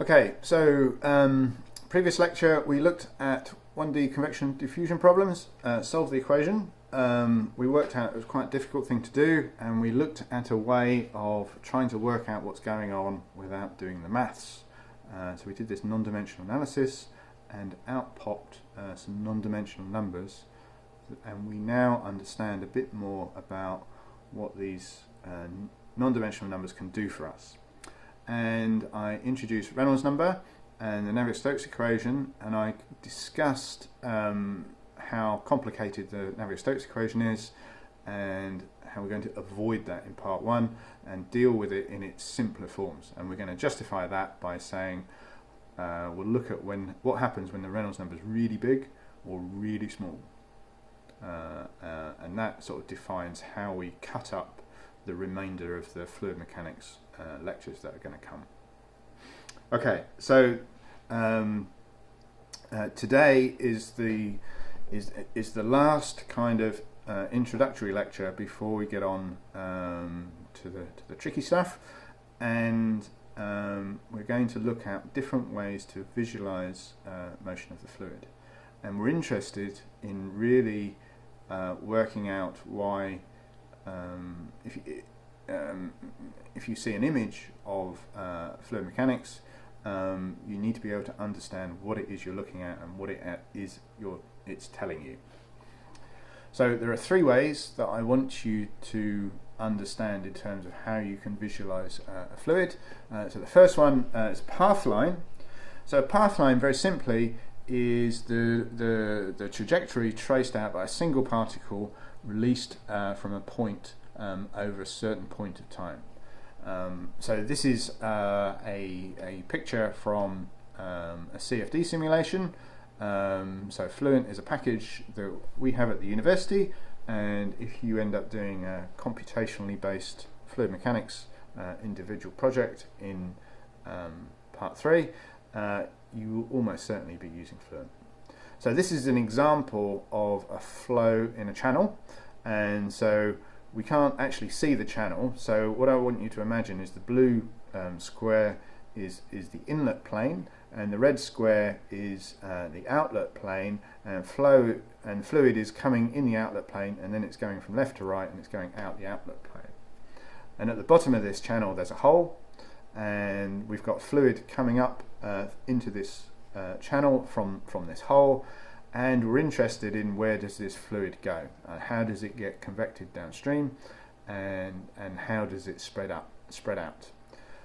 Okay, so previous lecture we looked at 1D convection diffusion problems, solved the equation. We worked out it was quite a difficult thing to do, and we looked at a way of trying to work out what's going on without doing the maths. So we did this non-dimensional analysis and out popped some non-dimensional numbers, and we now understand a bit more about what these non-dimensional numbers can do for us. And I introduced Reynolds number and the Navier-Stokes equation, and I discussed how complicated the Navier-Stokes equation is and how we're going to avoid that in part one and deal with it in its simpler forms. And we're going to justify that by saying we'll look at what happens when the Reynolds number is really big or really small, and that sort of defines how we cut up the remainder of the fluid mechanics lectures that are going to come. Okay, so today is the last kind of introductory lecture before we get on to the tricky stuff, and we're going to look at different ways to visualize motion of the fluid, and we're interested in really working out why if you see an image of fluid mechanics, you need to be able to understand what it is you're looking at and what it's telling you. So there are three ways that I want you to understand in terms of how you can visualize a fluid. So the first one is path line. So a path line, very simply, is the trajectory traced out by a single particle released from a point over a certain point of time. So this is a picture from a CFD simulation. So Fluent is a package that we have at the university, and if you end up doing a computationally based fluid mechanics individual project in part 3, you will almost certainly be using Fluent. So this is an example of a flow in a channel, and so we can't actually see the channel. So what I want you to imagine is the blue square is the inlet plane, and the red square is the outlet plane, and fluid is coming in the outlet plane, and then it's going from left to right and it's going out the outlet plane. And at the bottom of this channel there's a hole, and we've got fluid coming up into this channel from this hole, and we're interested in where does this fluid go, how does it get convected downstream, and how does it spread out.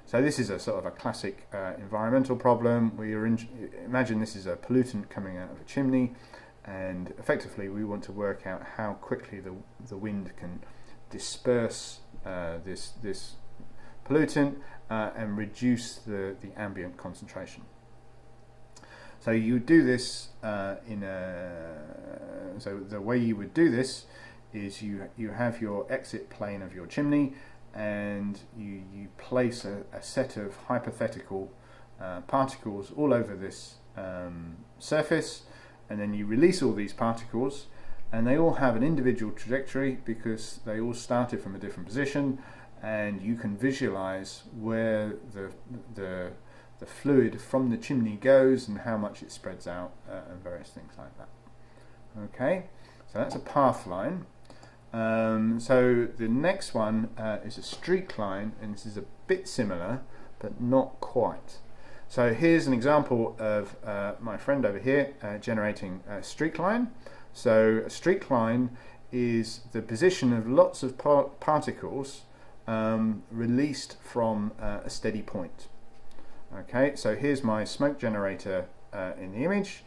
So this is a sort of a classic environmental problem. Imagine this is a pollutant coming out of a chimney, and effectively we want to work out how quickly the wind can disperse this pollutant and reduce the ambient concentration. So you do this so the way you would do this is you have your exit plane of your chimney, and you place a set of hypothetical particles all over this surface, and then you release all these particles, and they all have an individual trajectory because they all started from a different position, and you can visualize where the fluid from the chimney goes and how much it spreads out and various things like that. Okay, so that's a path line. So the next one is a streak line, and this is a bit similar but not quite. So here's an example of my friend over here generating a streak line. So a streak line is the position of lots of particles released from a steady point. Okay, so here's my smoke generator in the image,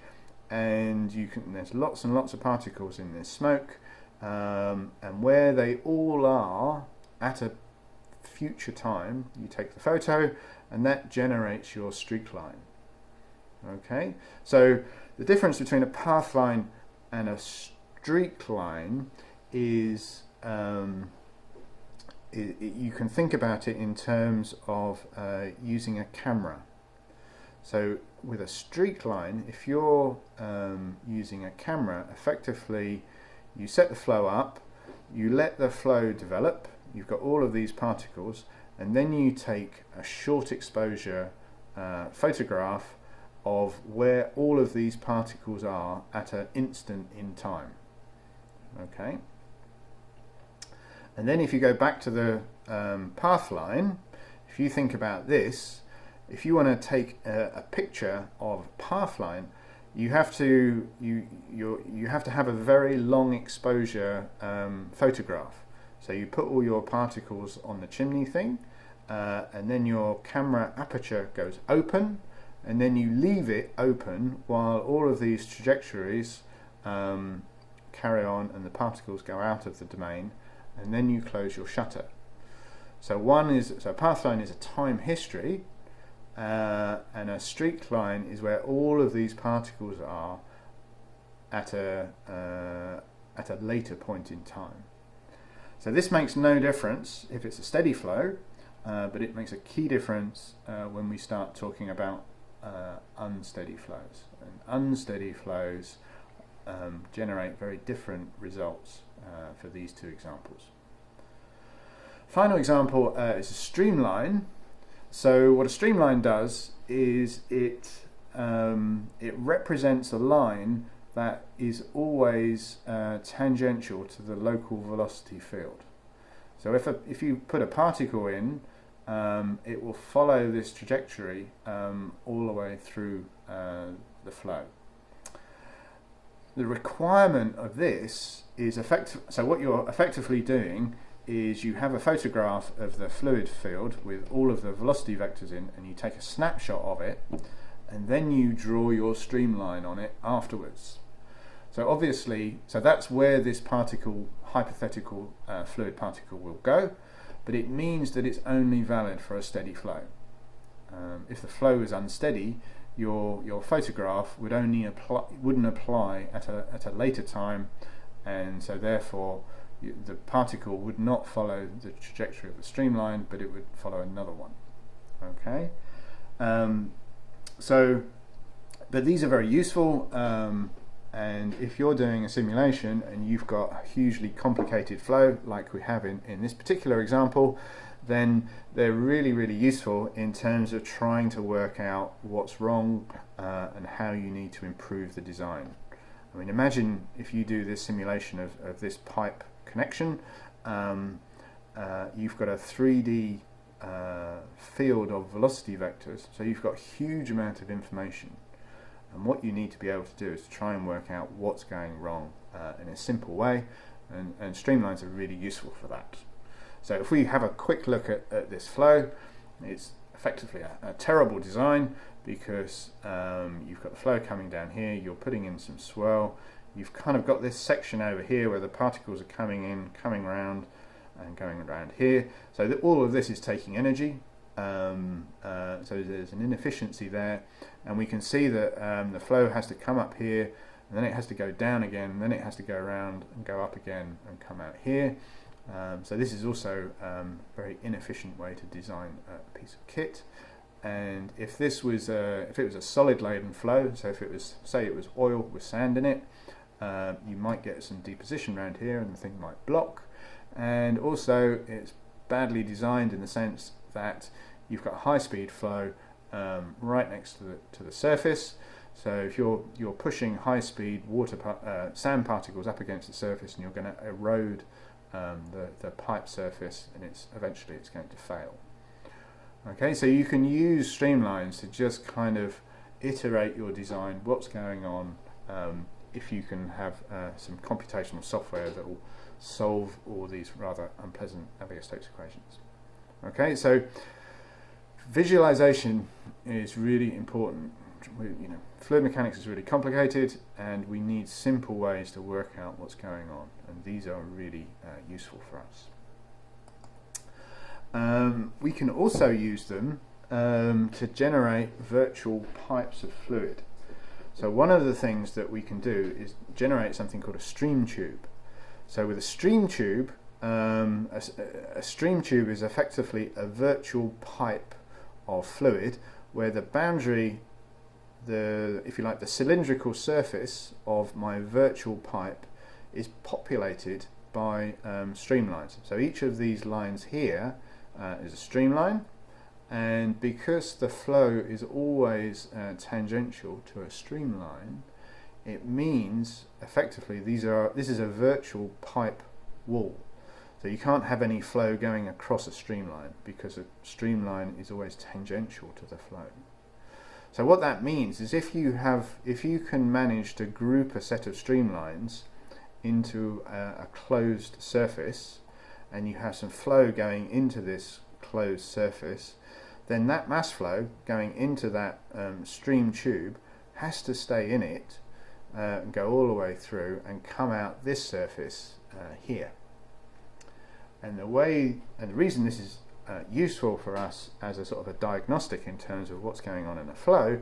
and there's lots and lots of particles in this smoke, and where they all are at a future time, you take the photo, and that generates your streak line. Okay, so the difference between a path line and a streak line is you can think about it in terms of using a camera. So with a streak line, if you're using a camera, effectively you set the flow up, you let the flow develop, you've got all of these particles, and then you take a short exposure photograph of where all of these particles are at an instant in time. Okay. And then if you go back to the path line, if you think about this, if you want to take a picture of a path line, you have to have a very long exposure photograph. So you put all your particles on the chimney thing, and then your camera aperture goes open, and then you leave it open while all of these trajectories carry on and the particles go out of the domain, and then you close your shutter. So pathline is a time history, and a streakline is where all of these particles are at a later point in time. So this makes no difference if it's a steady flow, but it makes a key difference when we start talking about unsteady flows. And unsteady flows generate very different results for these two examples. Final example is a streamline. So what a streamline does is it represents a line that is always tangential to the local velocity field. So if you put a particle in, it will follow this trajectory all the way through the flow. The requirement of this is so what you're effectively doing is you have a photograph of the fluid field with all of the velocity vectors in, and you take a snapshot of it, and then you draw your streamline on it afterwards. So obviously, that's where this hypothetical fluid particle will go, but it means that it's only valid for a steady flow. If the flow is unsteady, your photograph wouldn't apply at a later time, and so therefore the particle would not follow the trajectory of the streamline, but it would follow another one. Okay, but these are very useful, and if you're doing a simulation and you've got a hugely complicated flow like we have in this particular example, then they're really, really useful in terms of trying to work out what's wrong and how you need to improve the design. I mean, imagine if you do this simulation of this pipe connection, you've got a 3D field of velocity vectors, so you've got a huge amount of information, and what you need to be able to do is to try and work out what's going wrong in a simple way, and streamlines are really useful for that. So if we have a quick look at this flow, it's effectively a terrible design because you've got the flow coming down here, you're putting in some swirl, you've kind of got this section over here where the particles are coming in, coming around and going around here. So all of this is taking energy, so there's an inefficiency there, and we can see that the flow has to come up here, and then it has to go down again, and then it has to go around and go up again and come out here. So this is also a very inefficient way to design a piece of kit. And if it was a solid laden flow, so if it was, say it was oil with sand in it, you might get some deposition around here and the thing might block. And also it's badly designed in the sense that you've got high speed flow right next to the surface. So if you're pushing high speed sand particles up against the surface, and you're going to erode the pipe surface, and eventually it's going to fail. Okay, so you can use streamlines to just kind of iterate your design, what's going on, if you can have some computational software that will solve all these rather unpleasant Navier-Stokes equations. Okay, so visualization is really important. Fluid mechanics is really complicated, and we need simple ways to work out what's going on, and these are really useful for us. We can also use them to generate virtual pipes of fluid. So one of the things that we can do is generate something called a stream tube. So with a stream tube, a stream tube is effectively a virtual pipe of fluid where the boundary, if you like, the cylindrical surface of my virtual pipe is populated by streamlines. So each of these lines here is a streamline, and because the flow is always tangential to a streamline, it means effectively this is a virtual pipe wall. So you can't have any flow going across a streamline because a streamline is always tangential to the flow. So what that means is if you can manage to group a set of streamlines into a closed surface, and you have some flow going into this closed surface, then that mass flow going into that stream tube has to stay in it and go all the way through and come out this surface here. And the reason this is useful for us as a sort of a diagnostic in terms of what's going on in a flow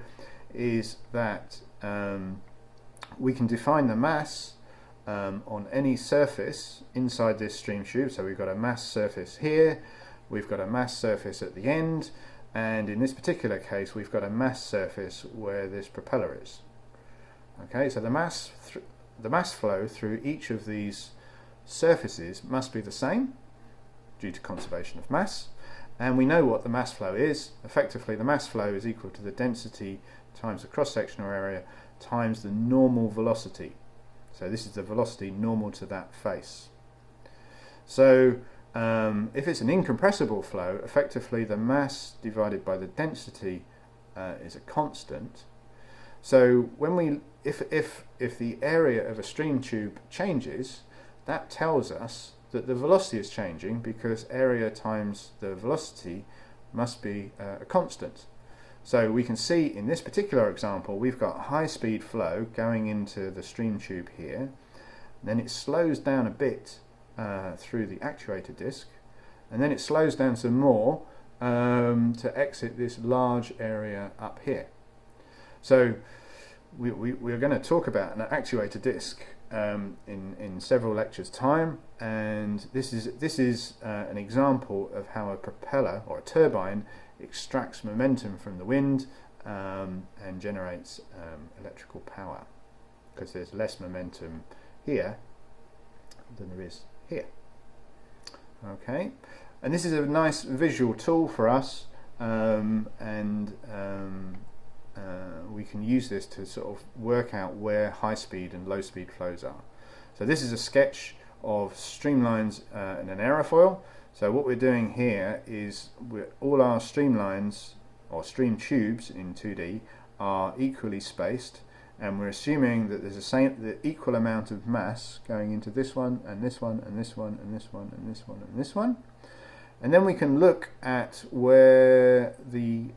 is that we can define the mass on any surface inside this stream tube. So we've got a mass surface here, we've got a mass surface at the end, and in this particular case we've got a mass surface where this propeller is. Okay, so the mass flow through each of these surfaces must be the same due to conservation of mass, and we know what the mass flow is. Effectively, the mass flow is equal to the density times the cross-sectional area times the normal velocity. So this is the velocity normal to that face. So if it's an incompressible flow, effectively the mass divided by the density is a constant. So when if the area of a stream tube changes, that tells us that the velocity is changing because area times the velocity must be a constant. So we can see in this particular example we've got high speed flow going into the stream tube here, then it slows down a bit through the actuator disc, and then it slows down some more to exit this large area up here. So we're going to talk about an actuator disc in several lectures time, and this is an example of how a propeller or a turbine extracts momentum from the wind and generates electrical power, because there's less momentum here than there is here. Okay, and this is a nice visual tool for us, we can use this to sort of work out where high speed and low speed flows are. So this is a sketch of streamlines in an aerofoil. So what we're doing here is all our streamlines or stream tubes in 2D are equally spaced, and we're assuming that there's the equal amount of mass going into this one and this one and this one and this one and this one and this one. And then we can look at where the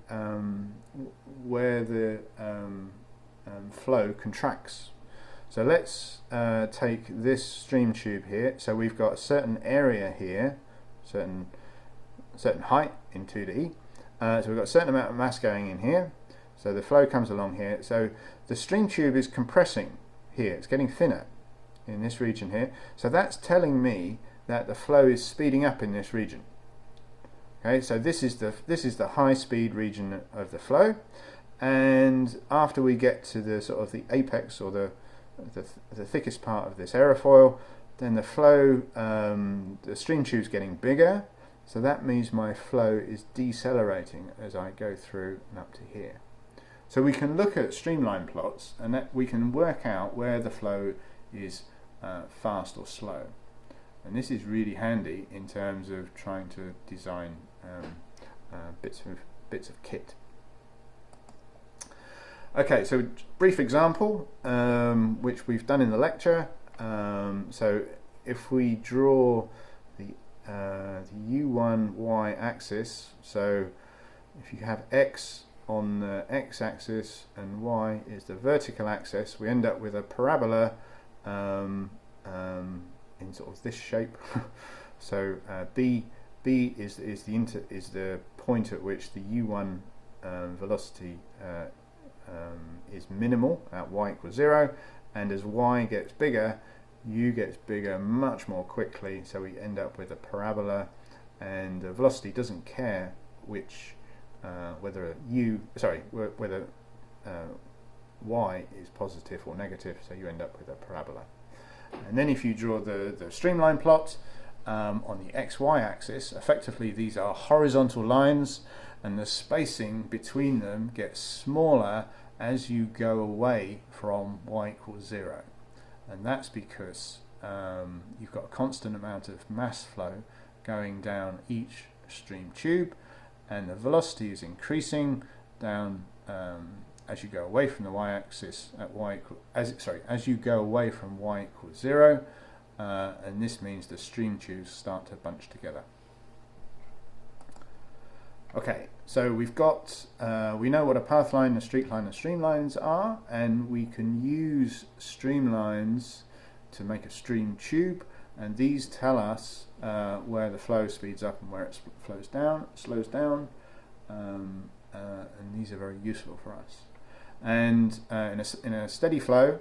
flow contracts. So let's take this stream tube here. So we've got a certain area here, certain height in 2D. So we've got a certain amount of mass going in here. So the flow comes along here. So the stream tube is compressing here. It's getting thinner in this region here. So that's telling me that the flow is speeding up in this region. Okay, so this is the high speed region of the flow, and after we get to the sort of the apex or the thickest part of this aerofoil, then the flow, the stream tube's getting bigger, so that means my flow is decelerating as I go through and up to here. So we can look at streamline plots, and that we can work out where the flow is fast or slow. And this is really handy in terms of trying to design bits of kit. Okay, so brief example which we've done in the lecture. So if we draw the U1 Y axis, so if you have X on the X axis and Y is the vertical axis, we end up with a parabola in sort of this shape. So B is the point at which the U1 velocity is minimal at Y equals 0, and as Y gets bigger, U gets bigger much more quickly, so we end up with a parabola, and the velocity doesn't care which whether Y is positive or negative, so you end up with a parabola. And then if you draw the streamline plot, on the XY axis. Effectively, these are horizontal lines, and the spacing between them gets smaller as you go away from y equals 0. And that's because you've got a constant amount of mass flow going down each stream tube, and the velocity is increasing down as you go away from the y-axis at as you go away from y equals 0, and this means the stream tubes start to bunch together. Okay, so we've got we know what a pathline, a streakline, and streamlines are, and we can use streamlines to make a stream tube, and these tell us where the flow speeds up and where it slows down, and these are very useful for us. And in a steady flow,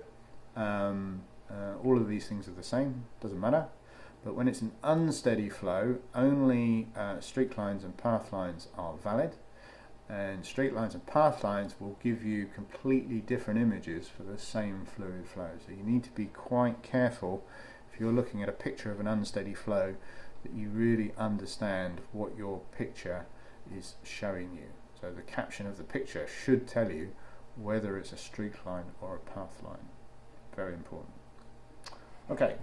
all of these things are the same, doesn't matter. But when it's an unsteady flow, only streaklines and pathlines are valid, and streaklines and pathlines will give you completely different images for the same fluid flow. So you need to be quite careful if you're looking at a picture of an unsteady flow that you really understand what your picture is showing you. So the caption of the picture should tell you whether it's a streakline or a pathline. Very important. Okay.